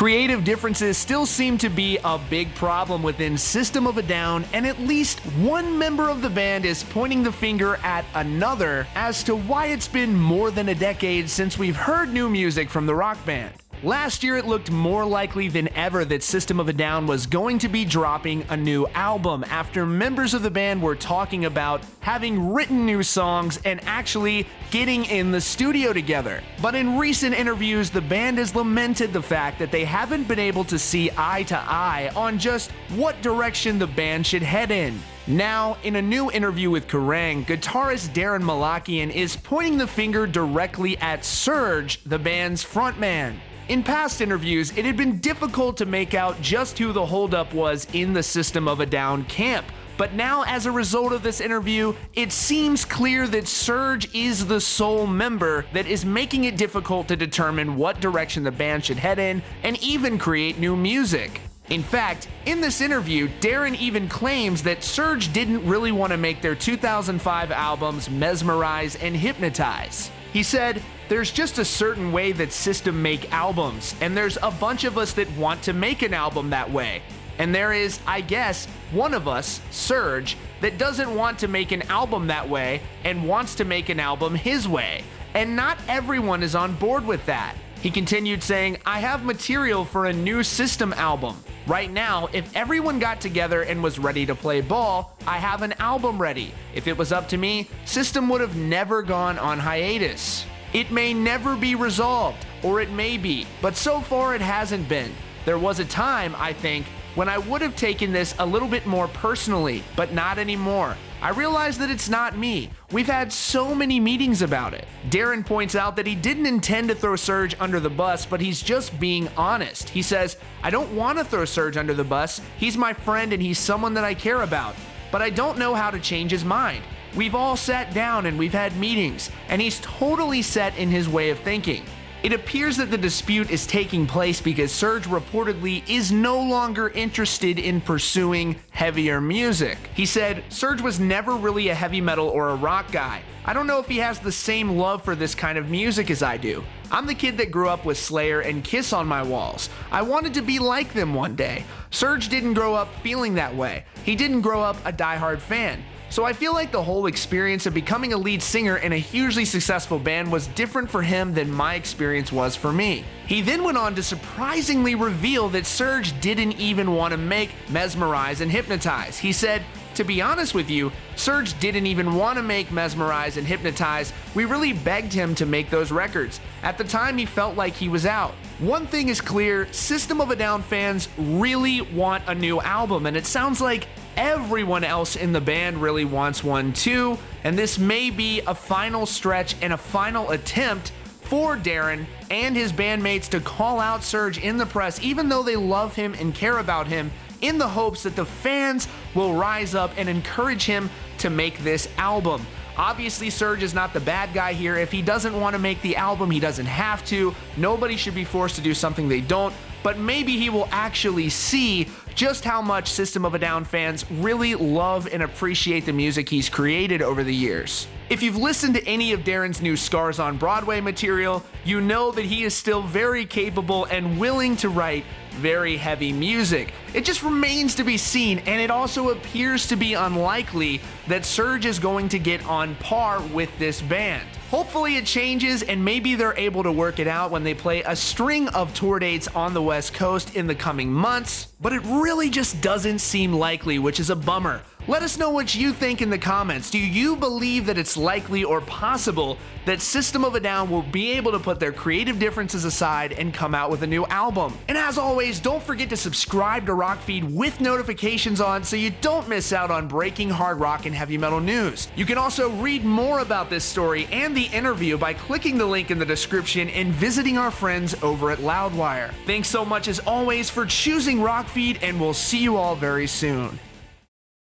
Creative differences still seem to be a big problem within System of a Down, and at least one member of the band is pointing the finger at another as to why it's been more than a decade since we've heard new music from the rock band. Last year, it looked more likely than ever that System of a Down was going to be dropping a new album after members of the band were talking about having written new songs and actually getting in the studio together. But in recent interviews, the band has lamented the fact that they haven't been able to see eye to eye on just what direction the band should head in. Now, in a new interview with Kerrang!, guitarist Daron Malakian is pointing the finger directly at Serj, the band's frontman. In past interviews, it had been difficult to make out just who the holdup was in the System of a Down camp, but now as a result of this interview, it seems clear that Serj is the sole member that is making it difficult to determine what direction the band should head in and even create new music. In fact, in this interview, Daron even claims that Serj didn't really want to make their 2005 albums Mesmerize and Hypnotize. He said, "There's just a certain way that System make albums, and there's a bunch of us that want to make an album that way. And there is, I guess, one of us, Serj, that doesn't want to make an album that way and wants to make an album his way. And not everyone is on board with that." He continued saying, "I have material for a new System album. Right now, if everyone got together and was ready to play ball, I have an album ready. If it was up to me, System would have never gone on hiatus. It may never be resolved, or it may be, but so far it hasn't been. There was a time, I think, when I would have taken this a little bit more personally, but not anymore. I realize that it's not me. We've had so many meetings about it." Daron points out that he didn't intend to throw Serj under the bus, but he's just being honest. He says, "I don't want to throw Serj under the bus. He's my friend and he's someone that I care about. But I don't know how to change his mind. We've all sat down and we've had meetings, and he's totally set in his way of thinking." It appears that the dispute is taking place because Serj reportedly is no longer interested in pursuing heavier music. He said, "Serj was never really a heavy metal or a rock guy. I don't know if he has the same love for this kind of music as I do. I'm the kid that grew up with Slayer and Kiss on my walls. I wanted to be like them one day. Serj didn't grow up feeling that way. He didn't grow up a diehard fan. So I feel like the whole experience of becoming a lead singer in a hugely successful band was different for him than my experience was for me." He then went on to surprisingly reveal that Serj didn't even want to make Mesmerize and Hypnotize. He said, "To be honest with you, Serj didn't even want to make Mesmerize and Hypnotize. We really begged him to make those records. At the time, he felt like he was out." One thing is clear, System of a Down fans really want a new album, and it sounds like everyone else in the band really wants one too, and this may be a final stretch and a final attempt for Daron and his bandmates to call out Serj in the press, even though they love him and care about him, in the hopes that the fans will rise up and encourage him to make this album. Obviously, Serj is not the bad guy here. If he doesn't want to make the album, he doesn't have to. Nobody should be forced to do something they don't, but maybe he will actually see just how much System of a Down fans really love and appreciate the music he's created over the years. If you've listened to any of Daron's new Scars on Broadway material, you know that he is still very capable and willing to write very heavy music. It just remains to be seen, and it also appears to be unlikely that Serj is going to get on par with this band. Hopefully it changes, and maybe they're able to work it out when they play a string of tour dates on the West Coast in the coming months, but it really just doesn't seem likely, which is a bummer. Let us know what you think in the comments. Do you believe that it's likely or possible that System of a Down will be able to put their creative differences aside and come out with a new album? And as always, don't forget to subscribe to Rockfeed with notifications on so you don't miss out on breaking hard rock and heavy metal news. You can also read more about this story and the interview by clicking the link in the description and visiting our friends over at Loudwire. Thanks so much as always for choosing Rockfeed, and we'll see you all very soon.